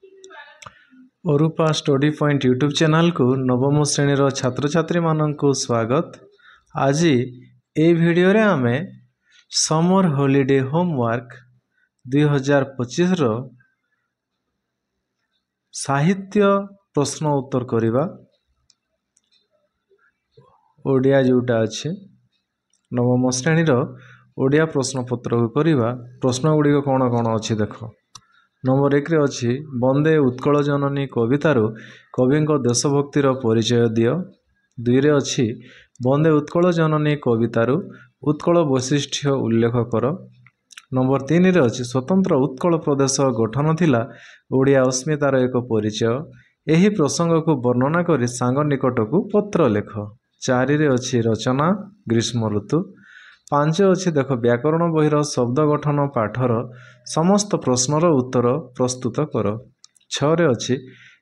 Arupa study point YouTube channel को नवम श्रेणीर छात्र छात्री माननकु स्वागत। आज ए वीडियो रे आमे समर हॉलिडे होमवर्क 2025 रो साहित्य प्रश्न उत्तर करिबा। ओडिया जोटा अच्छे नवम श्रेणीर ओडिया प्रश्न पत्र को करिबा। प्रश्न गुडी कौन कौन अच्छी देख। नंबर 1 रे अच्छी वंदे उत्कल जननी कवितार कवि देशभक्तिर परिचय दियो। 2 रे अच्छी वंदे उत्कल जननी कवितार उत्कल वैशिष्ट्य उल्लेख कर। नंबर 3 रे अच्छी स्वतंत्र उत्कल प्रदेश गठन थिला ओडिया अस्मितार एक परिचय। यही प्रसंग को वर्णना करी सांग निकट को पत्र लेख। 4 रे अच्छी रचना ग्रीष्म ऋतु। 5 अच्छी देख व्याकरण बहिर शब्द गठन पाठर समस्त प्रश्नर उत्तर प्रस्तुत कर। 6 रे अच्छी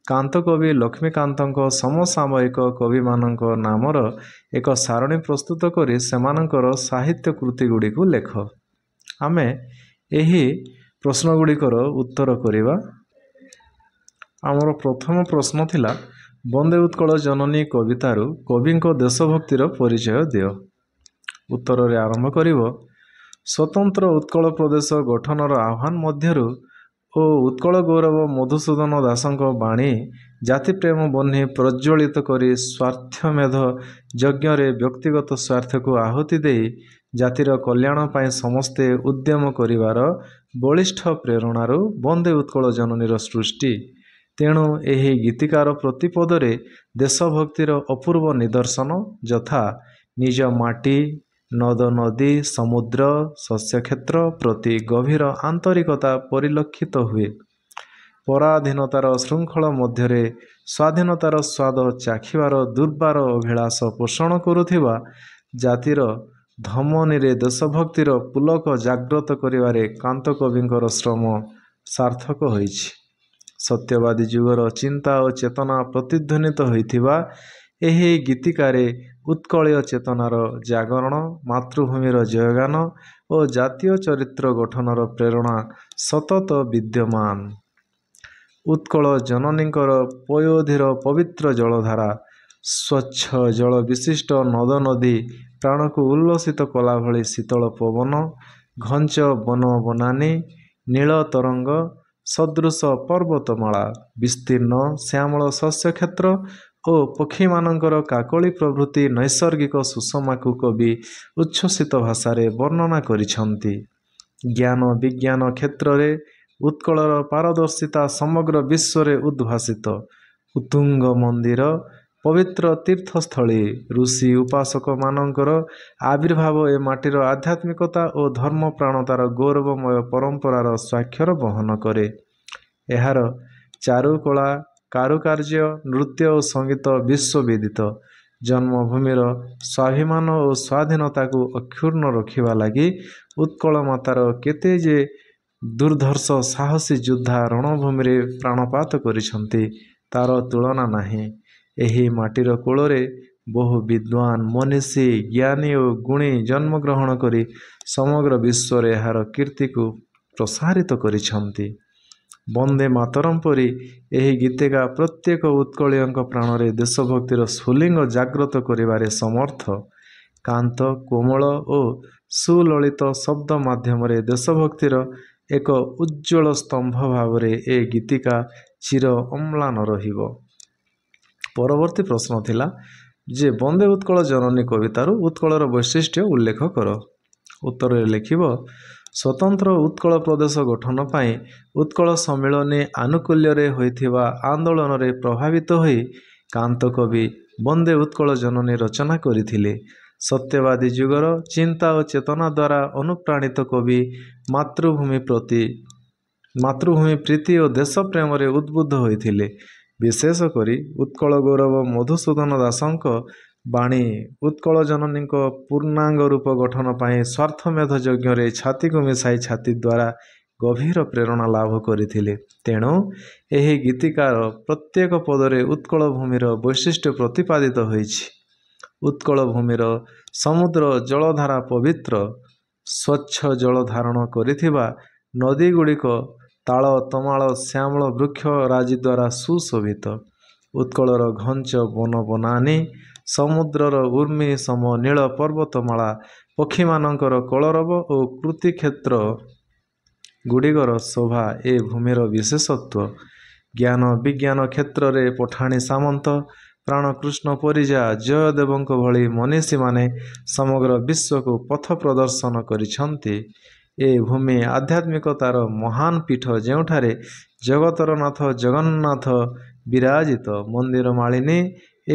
कांत कवि लक्ष्मीकांत समसामयिक कवि मानक नामर एक सारणी प्रस्तुत करी सेमानकर साहित्य कृति गुड़ी को लेख। आमे एही प्रश्न गुड़िकर उत्तर करिबा। आमर प्रथम प्रश्न थिला वंदे उत्कल जननी कवितार कवि देशभक्तिर परिचय दियो। उत्तर रे आरंभ करिवो। स्वतंत्र उत्कल प्रदेश गठनर आह्वान मध्यरु ओ उत्कल गौरव मधुसूदन दासक बाणी जाति प्रेम बन्ही प्रज्वलित करी स्वार्थमेध यज्ञ रे व्यक्तिगत स्वार्थ को आहुति देई जातिर कल्याण पाई समस्ते उद्यम करिवार बलिष्ठ प्रेरणारु वंदे उत्कल जननीर सृष्टि। तेणु एही गीतिकार प्रतिपदरे देशभक्तिर अपूर्व निदर्शन यथा निज माटी नद नदी समुद्र शस्यक्षेत्र प्रति गभीर आंतरिकता परिलक्षित हुए। पराधीनतार श्रृंखल मध्यरे स्वाधीनतार स्वाद चाखिबार दुर्बार अभिलाष पोषण करुथिबा जातिर धमनी रे देशभक्तिर पुलक जाग्रत करिवारे कांत कविंकर श्रम सार्थक होइछि। सत्यवादी जुगर चिंता और चेतना प्रतिध्वनित होइथिबा एही गीतिकारे उत्कलीय चेतनार जागरण मातृभूमिर जयगान और जातीय चरित्र गठनर प्रेरणा सतत विद्यमान। उत्कल जननीकर पयोधिर पवित्र जलधारा स्वच्छ जल विशिष्ट नद नदी प्राण को उल्लसित कला भली शीतल पवन घंच वन बनानी नील तरंग सदृश पर्वतमाला विस्तीर्ण श्यामल शस्य क्षेत्र और पक्षी मानकर काकली प्रभृति नैसर्गिक सुषमा को कवि उच्छ्वसित भाषा वर्णना करिछंती। ज्ञान विज्ञान क्षेत्र रे उत्कलर पारदर्शिता समग्र विश्व रे उद्भासित। उत्तुंग मंदिर पवित्र तीर्थस्थली ऋषि उपासक मानकर आविर्भाव ए माटीर आध्यात्मिकता और धर्म प्राणतार गौरवमय परंपरार स्वाक्षर बहन करे। एहार चारुकला कारुकार्य नृत्य और संगीत विश्वविदित। जन्मभूमिर स्वाभिमान और स्वाधीनता को अक्षुण्ण रखिबा लगी उत्कल मातार केते जे दुर्धर्ष साहसी योद्धा रणभूमि रे प्राणपात करिसंती तार तुलना नाही। एही माटीर कोଳରେ बहु विद्वान मनीषी ज्ञानी और गुणी जन्म ग्रहण करी समग्र विश्व रे एहार कीर्ति को प्रसारित करिसंती। वंदे मातरम परी एही गीतिका प्रत्येक उत्कलीयଙ୍କ प्राणरे देशभक्तिर स्फुलिंग जाग्रत करिबारे समर्थ। कांत कोमल और सुललित शब्द माध्यम देशभक्तिर एक उज्ज्वल स्तंभ भावरे ए गीतिका चिर अम्लान रहिबो। परवर्ती प्रश्न थिला जे वंदे उत्कल जननी कवितार उत्कलर वैशिष्ट्य उल्लेख कर। उत्तर रे लिखिबो स्वतंत्र उत्कल प्रदेश गठन पाई उत्कल सम्मिलनी आनुकूल्य रे होइथिबा आंदोलन रे प्रभावित होई कांत कवि वंदे उत्कल जननी रचना करिथिले। सत्यवादी जुगर चिंता और चेतना द्वारा अनुप्राणित कवि मातृभूमि प्रीति और देश प्रेम रे उद्बुद्ध होइथिले। विशेष करी उत्कल गौरव मधुसूदन दासक बाणी उत्कल जननी पूर्णांग रूप गठन पाई स्वार्थमेध यज्ञ रे छाती को मिसाई छाती द्वारा गभीर प्रेरणा लाभ करथिले। तेणु एही गीतिकार प्रत्येक पदरे उत्कल भूमिर वैशिष्ट्य प्रतिपादित होइछि। उत्कल भूमिर समुद्र जलधारा पवित्र स्वच्छ जल धारण करिथिबा नदी गुड़िक ତାଳ ତମାଳ ଶ୍ୟାମଳ ବୃକ୍ଷ ରାଜି ଦ୍ୱାରା ସୁଶୋଭିତ। ଉତ୍କଳର ଘଞ୍ଚ ବନ ବନାନୀ ସମୁଦ୍ରର ଉର୍ମି ସମ ନୀଳ ପର୍ବତମାଳା ପକ୍ଷୀମାନଙ୍କର କଳରବ ଓ କୃତିକ୍ଷେତ୍ର ଗୁଡ଼ିକର ଶୋଭା ଏ ଭୂମିର ବିଶେଷତ୍ୱ। ଜ୍ଞାନ ବିଜ୍ଞାନ କ୍ଷେତ୍ରରେ ପଠାଣି ସାମନ୍ତ ପ୍ରାଣକୃଷ୍ଣ ପରିଜା ଜୟଦେବଙ୍କ ଭଳି ମନୀଷୀମାନେ ସମଗ୍ର ବିଶ୍ୱକୁ ପଥ ପ୍ରଦର୍ଶନ କରିଛନ୍ତି। ଏ ଭୂମି ଆଧ୍ୟାତ୍ମିକତାର ମହାନ ପୀଠ, ଯେଉଁଠାରେ ଜଗତର ନାଥ ଜଗନ୍ନାଥ ବିରାଜିତ। ମନ୍ଦିର ମାଳିନୀ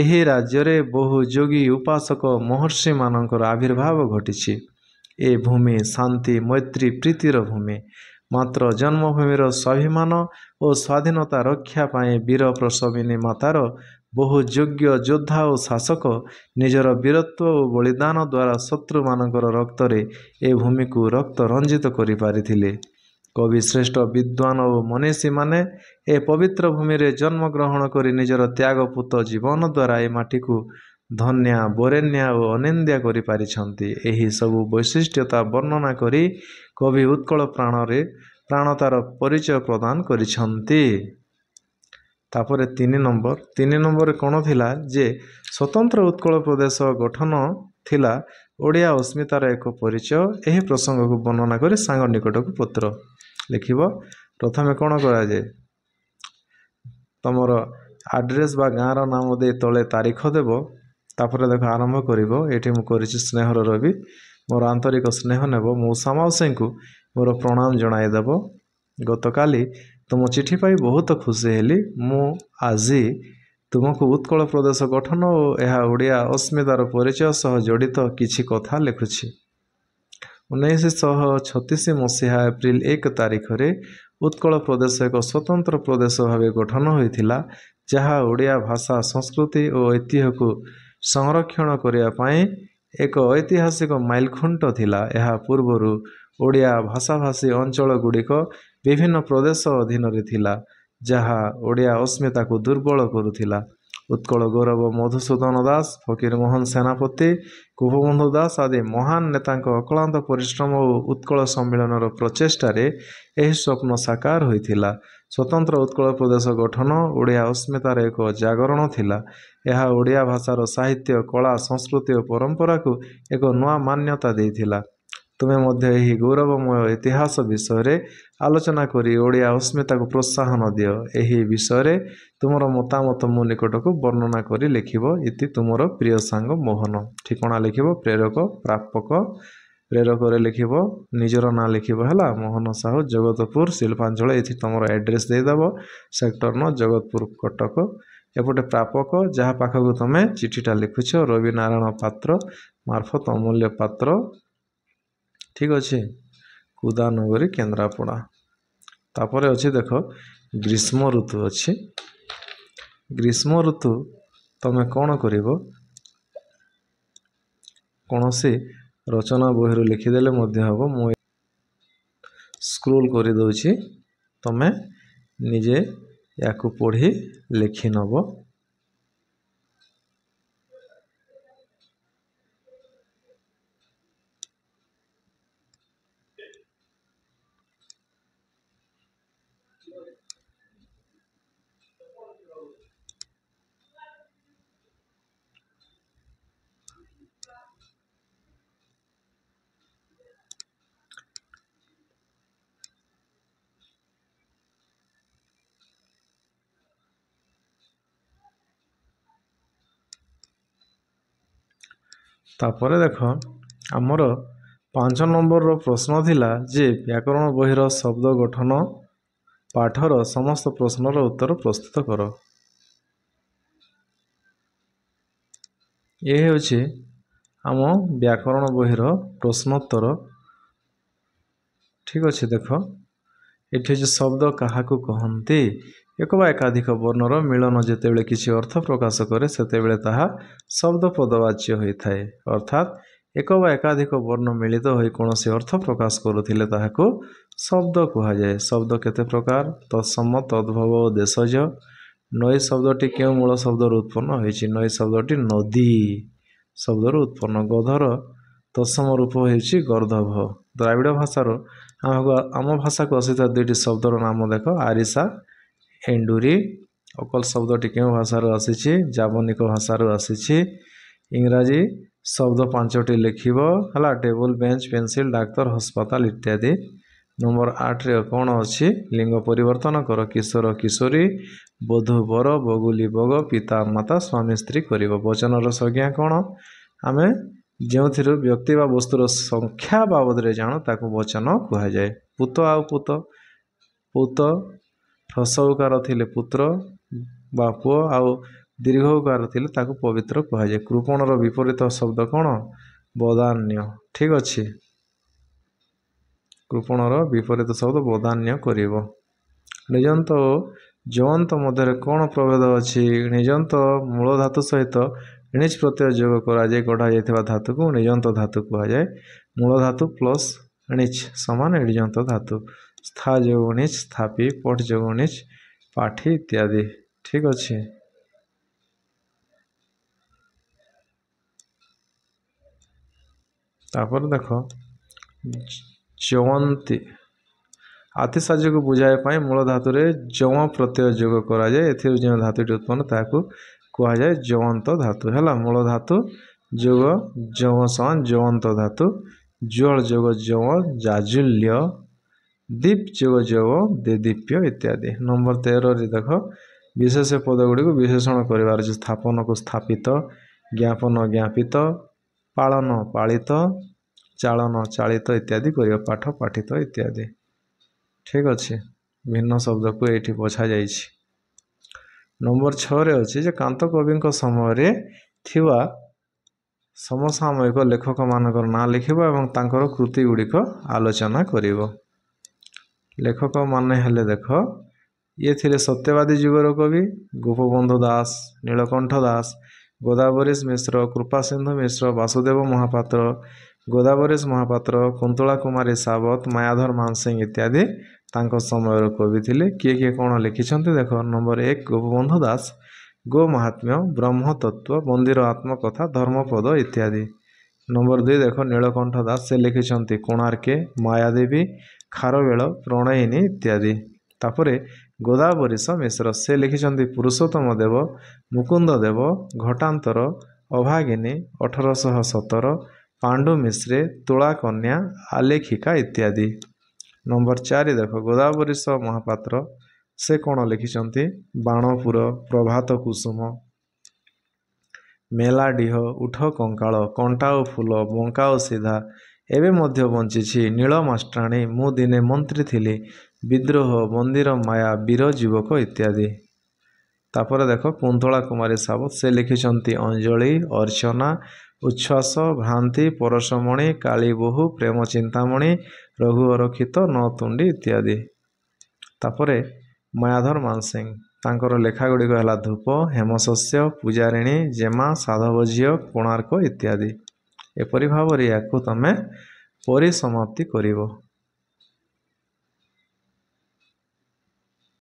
ଏହି ରାଜ୍ୟରେ ବହୁ ଯୋଗୀ ଉପାସକ ମହର୍ଷିମାନଙ୍କର ଆବିର୍ଭାବ ଘଟିଛି। ଏ ଭୂମି ଶାନ୍ତି ମୈତ୍ରୀ ପ୍ରୀତିର ଭୂମି। ମାତ୍ର ଜନ୍ମଭୂମିର ସ୍ୱାଭିମାନ ଓ ସ୍ୱାଧୀନତା ରକ୍ଷା ପାଇଁ ବୀର ପ୍ରସବିନୀ ମାତାର ବହୁ ଯୋଗ୍ୟ ଯୋଦ୍ଧା ଓ ଶାସକ ନିଜର ବୀରତ୍ୱ ଓ ବଳିଦାନ ଦ୍ୱାରା ଶତ୍ରୁମାନଙ୍କର ରକ୍ତରେ ଏ ଭୂମିକୁ ରକ୍ତ ରଞ୍ଜିତ କରିପାରିଥିଲେ। କବି ଶ୍ରେଷ୍ଠ ବିଦ୍ୱାନ ଓ ମନୀଷୀମାନେ ଏ ପବିତ୍ର ଭୂମିରେ ଜନ୍ମଗ୍ରହଣ କରି ନିଜର ତ୍ୟାଗପୂତ ଜୀବନ ଦ୍ୱାରା ଏ ମାଟିକୁ ଧନ୍ୟା ବରେଣ୍ୟା ଓ ଅନିନ୍ଦ୍ୟା କରିପାରିଛନ୍ତି। ଏହି ସବୁ ବୈଶିଷ୍ଟ୍ୟତା ବର୍ଣ୍ଣନା କରି କବି ଉତ୍କଳ ପ୍ରାଣତାର ପରିଚୟ ପ୍ରଦାନ କରିଛନ୍ତି। ତାପରେ 3 ନମ୍ବରରେ କ'ଣ ଥିଲା ଯେ ସ୍ୱତନ୍ତ୍ର ଉତ୍କଳ ପ୍ରଦେଶ ଗଠନ ଥିଲା ଓଡ଼ିଆ ଅସ୍ମିତାର ଏକ ପରିଚୟ। ଏହି ପ୍ରସଙ୍ଗକୁ ବର୍ଣ୍ଣନା କରି ସାଙ୍ଗ ନିକଟକୁ ପତ୍ର ଲେଖିବ। ପ୍ରଥମେ କ'ଣ କରାଯାଏ, ତମର ଆଡ୍ରେସ୍ ବା ଗାଁର ନାମ ଦେଇ ତଳେ ତାରିଖ ଦେବ। ତାପରେ ଦେଖ ଆରମ୍ଭ କରିବ। ଏଠି ମୁଁ କରିଛି ସ୍ନେହର ରବି, ମୋର ଆନ୍ତରିକ ସ୍ନେହ ନେବ। ମଉସା ମାଉସୀଙ୍କୁ ମୋର ପ୍ରଣାମ ଜଣାଇଦେବ। ଗତକାଲି ତୁମ ଚିଠି ପାଇ ବହୁତ ଖୁସି ହେଲି। ମୁଁ ଆଜି ତୁମକୁ ଉତ୍କଳ ପ୍ରଦେଶ ଗଠନ ଓ ଏହା ଓଡ଼ିଆ ଅସ୍ମିତାର ପରିଚୟ ସହ ଜଡ଼ିତ କିଛି କଥା ଲେଖୁଛି। 1936 ମସିହା ଏପ୍ରିଲ 1 ତାରିଖରେ ଉତ୍କଳ ପ୍ରଦେଶ ଏକ ସ୍ୱତନ୍ତ୍ର ପ୍ରଦେଶ ଭାବେ ଗଠନ ହୋଇଥିଲା, ଯାହା ଓଡ଼ିଆ ଭାଷା ସଂସ୍କୃତି ଓ ଐତିହ୍ୟକୁ ସଂରକ୍ଷଣ କରିବା ପାଇଁ ଏକ ଐତିହାସିକ ମାଇଲଖୁଣ୍ଟ ଥିଲା। ଏହା ପୂର୍ବରୁ ଓଡ଼ିଆ ଭାଷାଭାଷୀ ଅଞ୍ଚଳଗୁଡ଼ିକ ବିଭିନ୍ନ ପ୍ରଦେଶ ଅଧୀନରେ ଥିଲା, ଯାହା ଓଡ଼ିଆ ଅସ୍ମିତାକୁ ଦୁର୍ବଳ କରୁଥିଲା। ଉତ୍କଳ ଗୌରବ ମଧୁସୂଦନ ଦାସ, ଫକୀରମୋହନ ସେନାପତି, ଗୋପବନ୍ଧୁ ଦାସ ଆଦି ମହାନ ନେତାଙ୍କ ଅକ୍ଳାନ୍ତ ପରିଶ୍ରମ ଓ ଉତ୍କଳ ସମ୍ମିଳନର ପ୍ରଚେଷ୍ଟାରେ ଏହି ସ୍ୱପ୍ନ ସାକାର ହୋଇଥିଲା। ସ୍ୱତନ୍ତ୍ର ଉତ୍କଳ ପ୍ରଦେଶ ଗଠନ ଓଡ଼ିଆ ଅସ୍ମିତାର ଏକ ଜାଗରଣ ଥିଲା। ଏହା ଓଡ଼ିଆ ଭାଷାର ସାହିତ୍ୟ, କଳା, ସଂସ୍କୃତି ଓ ପରମ୍ପରାକୁ ଏକ ନୂଆ ମାନ୍ୟତା ଦେଇଥିଲା। ତୁମେ ମଧ୍ୟ ଏହି ଗୌରବମୟ ଇତିହାସ ବିଷୟରେ ଆଲୋଚନା କରି ଓଡ଼ିଆ ଅସ୍ମିତାକୁ ପ୍ରୋତ୍ସାହନ ଦିଅ। ଏହି ବିଷୟରେ ତୁମର ମତାମତ ମୋ ନିକଟକୁ ବର୍ଣ୍ଣନା କରି ଲେଖିବ। ଇତି ତୁମର ପ୍ରିୟ ସାଙ୍ଗ ମୋହନ। ଠିକଣା ଲେଖିବ ପ୍ରେରକ ପ୍ରାପକ। ପ୍ରେରକରେ ଲେଖିବ ନିଜର ନାଁ ଲେଖିବ ହେଲା, ମୋହନ ସାହୁ, ଜଗତପୁର ଶିଳ୍ପାଞ୍ଚଳ। ଏଠି ତୁମର ଆଡ୍ରେସ୍ ଦେଇଦେବ। ସେକ୍ଟର 9 ଜଗତପୁର କଟକ। ଏପଟେ ପ୍ରାପକ, ଯାହା ପାଖକୁ ତୁମେ ଚିଠିଟା ଲେଖୁଛ, ରବି ନାରାୟଣ ପାତ୍ର ମାର୍ଫତ ଅମୂଲ୍ୟ ପାତ୍ର। ଠିକ୍ ଅଛି, କୁଦାନଗରୀ କେନ୍ଦ୍ରାପଡ଼ା। ତାପରେ ଅଛି ଦେଖ ଗ୍ରୀଷ୍ମ ଋତୁ ଅଛି। ଗ୍ରୀଷ୍ମ ଋତୁ ତୁମେ କ'ଣ କରିବ, କୌଣସି ରଚନା ବହିରୁ ଲେଖିଦେଲେ ମଧ୍ୟ ହେବ। ମୁଁ ସ୍କ୍ରୋଲ୍ କରିଦେଉଛି, ତୁମେ ନିଜେ ୟାକୁ ପଢ଼ି ଲେଖିନେବ। ତାପରେ ଦେଖ ଆମର 5 ନମ୍ବରର ପ୍ରଶ୍ନ ଥିଲା ଯେ ବ୍ୟାକରଣ ବହିର ଶବ୍ଦ ଗଠନ ପାଠର ସମସ୍ତ ପ୍ରଶ୍ନର ଉତ୍ତର ପ୍ରସ୍ତୁତ କର। ଏ ହେଉଛି ଆମ ବ୍ୟାକରଣ ବହିର ପ୍ରଶ୍ନୋତ୍ତର। ଠିକ୍ ଅଛି, ଦେଖ ଏଠି ହେଉଛି ଶବ୍ଦ କାହାକୁ କହନ୍ତି। ଏକ ବା ଏକାଧିକ ବର୍ଣ୍ଣର ମିଳନ ଯେତେବେଳେ କିଛି ଅର୍ଥ ପ୍ରକାଶ କରେ, ସେତେବେଳେ ତାହା ଶବ୍ଦ ପଦବାଚ୍ୟ ହୋଇଥାଏ। ଅର୍ଥାତ୍ ଏକ ବା ଏକାଧିକ ବର୍ଣ୍ଣ ମିଳିତ ହୋଇ କୌଣସି ଅର୍ଥ ପ୍ରକାଶ କରୁଥିଲେ ତାହାକୁ ଶବ୍ଦ କୁହାଯାଏ। ଶବ୍ଦ କେତେ ପ୍ରକାର? ତତ୍ସମ, ତଦ୍ଭବ ଓ ଦେଶଜ। ନଈ ଶବ୍ଦଟି କେଉଁ ମୂଳ ଶବ୍ଦରୁ ଉତ୍ପନ୍ନ ହୋଇଛି? ନଈ ଶବ୍ଦଟି ନଦୀ ଶବ୍ଦରୁ ଉତ୍ପନ୍ନ। ଗଧର ତତ୍ସମ ରୂପ ହେଉଛି ଗର୍ଦ୍ଧଭ। ଦ୍ରାବିଡ଼ ଭାଷାରୁ ଆମ ଭାଷାକୁ ଆସିଥିବା ଦୁଇଟି ଶବ୍ଦର ନାମ ଦେଖ। ଆରିସା, ଏଣ୍ଡୁରି। ଅକଲ ଶବ୍ଦଟି କେଉଁ ଭାଷାରୁ ଆସିଛି? ଜାବନିକ ଭାଷାରୁ ଆସିଛି। ଇଂରାଜୀ ଶବ୍ଦ 5ଟି ଲେଖିବ ହେଲା। ଟେବୁଲ, ବେଞ୍ଚ, ପେନସିଲ, ଡାକ୍ତର, ହସ୍ପିଟାଲ ଇତ୍ୟାଦି। ନମ୍ବର 8ରେ କ'ଣ ଅଛି? ଲିଙ୍ଗ ପରିବର୍ତ୍ତନ କର। କିଶୋର, କିଶୋରୀ, ବଧୂ, ବର, ବଗୁଲି, ବଗ, ପିତା, ମାତା, ସ୍ୱାମୀ, ସ୍ତ୍ରୀ କରିବ। ବଚନର ସଂଜ୍ଞା କ'ଣ? ଆମେ ଯେଉଁଥିରୁ ବ୍ୟକ୍ତି ବା ବସ୍ତୁର ସଂଖ୍ୟା ବାବଦରେ ଜାଣୁ ତାକୁ ବଚନ କୁହାଯାଏ। ପୁତ ଆଉ ପୁତ। ପୁତ ହ୍ରସ୍ୱ ଉକାର ଥିଲେ ପୁତ୍ର ବା ପୁଅ, ଆଉ ଦୀର୍ଘ ଉକାର ଥିଲେ ତାକୁ ପବିତ୍ର କୁହାଯାଏ। କୃପଣର ବିପରୀତ ଶବ୍ଦ କ'ଣ? ବଦାନ୍ୟ। ଠିକ ଅଛି। କୃପଣର ବିପରୀତ ଶବ୍ଦ ବଦାନ୍ୟ କରିବ। ନିଜନ୍ତ ଓ ଜଅନ୍ତ ମଧ୍ୟରେ କ'ଣ ପ୍ରଭେଦ ଅଛି? ନିଜନ୍ତ ମୂଳ ଧାତୁ ସହିତ ଣିଚ ପ୍ରତ୍ୟୟ ଯୋଗ କରାଯାଇ ଗଢ଼ା ଯାଇଥିବା ଧାତୁକୁ ନିଜନ୍ତ ଧାତୁ କୁହାଯାଏ। ମୂଳ ଧାତୁ ପ୍ଲସ୍ ଣିଚ ସମାନ ନିଜନ୍ତ ଧାତୁ। ସ୍ଥା ଯୋଗ ଣିଚ ସ୍ଥାପି, ପଠ ଯୋଗ ଣିଚ ପାଠି ଇତ୍ୟାଦି। ଠିକ ଅଛି। ତାପରେ ଦେଖ ଜୟନ୍ତୀ। ଆତିଶାଯ୍ୟକୁ ବୁଝାଇବା ପାଇଁ ମୂଳ ଧାତୁରେ ଯମ ପ୍ରତ୍ୟୟ ଯୋଗ କରାଯାଏ। ଏଥିରୁ ଯେଉଁ ଧାତୁଟି ଉତ୍ପନ୍ନ ତାହାକୁ କୁହାଯାଏ ଜୟନ୍ତ ଧାତୁ ହେଲା। ମୂଳ ଧାତୁ ଯୋଗ ଯମ ସମାନ ଜୟନ୍ତ ଧାତୁ। ଜ୍ୱଳ ଯୋଗ ଯମ ଜାଜୁଲ୍ୟ। ଦୀପ ଯୋଗ ଯବ ଦେଦୀପ୍ୟ ଇତ୍ୟାଦି। ନମ୍ବର 13ରେ ଦେଖ ବିଶେଷ ପଦ ଗୁଡ଼ିକୁ ବିଶେଷଣ କରିବାର ଅଛି। ସ୍ଥାପନକୁ ସ୍ଥାପିତ, ଜ୍ଞାପନ ଜ୍ଞାପିତ, ପାଳନ ପାଳିତ, ଚାଳନ ଚାଳିତ ଇତ୍ୟାଦି କରିବା। ପାଠ ପାଠିତ ଇତ୍ୟାଦି। ଠିକ ଅଛି। ଭିନ୍ନ ଶବ୍ଦକୁ ଏଇଠି ବଛାଯାଇଛି। ନମ୍ବର 6ରେ ଅଛି ଯେ କାନ୍ତ କବିଙ୍କ ସମୟରେ ଥିବା ସମସାମୟିକ ଲେଖକମାନଙ୍କର ନାଁ ଲେଖିବ ଏବଂ ତାଙ୍କର କୃତି ଗୁଡ଼ିକ ଆଲୋଚନା କରିବ। ଲେଖକମାନେ ହେଲେ ଦେଖ, ଇଏ ଥିଲେ ସତ୍ୟବାଦୀ ଯୁଗର କବି ଗୋପବନ୍ଧୁ ଦାସ, ନୀଳକଣ୍ଠ ଦାସ, ଗୋଦାବରୀଶ ମିଶ୍ର, କୃପାସିନ୍ଧୁ ମିଶ୍ର, ବାସୁଦେବ ମହାପାତ୍ର, ଗୋଦାବରୀଶ ମହାପାତ୍ର, କୁନ୍ତଳା କୁମାରୀ ସାବତ, ମାୟାଧର ମାନସିଂହ ଇତ୍ୟାଦି ତାଙ୍କ ସମୟର କବି ଥିଲେ। କିଏ କିଏ କ'ଣ ଲେଖିଛନ୍ତି ଦେଖ। ନମ୍ବର 1 ଗୋପବନ୍ଧୁ ଦାସ ଗୋ ମାହାତ୍ମ୍ୟ, ବ୍ରହ୍ମତତ୍ତ୍ୱ, ମନ୍ଦିର ଆତ୍ମକଥା, ଧର୍ମପଦ ଇତ୍ୟାଦି। ନମ୍ବର 2 ଦେଖ ନୀଳକଣ୍ଠ ଦାସ, ସେ ଲେଖିଛନ୍ତି କୋଣାର୍କେ, ମାୟାଦେବୀ, ଖାରବେଳ, ପ୍ରଣୟିନୀ ଇତ୍ୟାଦି। ତାପରେ ଗୋଦାବରୀଶ ମିଶ୍ର, ସେ ଲେଖିଛନ୍ତି ପୁରୁଷୋତ୍ତମ ଦେବ, ମୁକୁନ୍ଦ ଦେବ, ଘଟାନ୍ତର, ଅଭାଗିନୀ, 1817, ପାଣ୍ଡୁ ମିଶ୍ରେ, ତୁଳା କନ୍ୟା, ଆଲେଖିକା ଇତ୍ୟାଦି। ନମ୍ବର 4 ଦେଖ ଗୋଦାବରୀଶ ମହାପାତ୍ର, ସେ କ'ଣ ଲେଖିଛନ୍ତି? ବାଣପୁର, ପ୍ରଭାତ କୁସୁମ, ମେଲାଡିହ, ଉଠ କଙ୍କାଳ, କଣ୍ଟା ଓ ଫୁଲ, ବଙ୍କା ଓ ସିଧା, ଏବେ ମଧ୍ୟ ବଞ୍ଚିଛି, ନୀଳ ମାଷ୍ଟ୍ରାଣୀ, ମୁଁ ଦିନେ ମନ୍ତ୍ରୀ ଥିଲି, ବିଦ୍ରୋହ, ମନ୍ଦିର ମାୟା, ବୀର ଯୁବକ ଇତ୍ୟାଦି। ତାପରେ ଦେଖ କୁନ୍ତଳା କୁମାରୀ ସାବତ, ସେ ଲେଖିଛନ୍ତି ଅଞ୍ଜଳି, ଅର୍ଚ୍ଚନା, ଉଚ୍ଛ୍ୱାସ, ଭ୍ରାନ୍ତି, ପରଶମଣି, କାଳୀବୋହୂ, ପ୍ରେମ ଚିନ୍ତାମଣି, ରଘୁ ଅରକ୍ଷିତ, ନଅତୁଣ୍ଡି ଇତ୍ୟାଦି। ତାପରେ ମାୟାଧର ମାନସିଂହ, ତାଙ୍କର ଲେଖା ଗୁଡ଼ିକ ହେଲା ଧୂପ, ହେମଶସ୍ୟ, ପୂଜାରିଣୀ, ଜେମା, ସାଧବ ଝିଅ, କୋଣାର୍କ ଇତ୍ୟାଦି। ଏପରି ଭାବରେ ୟାକୁ ତମେ ପରିସମାପ୍ତି କରିବ।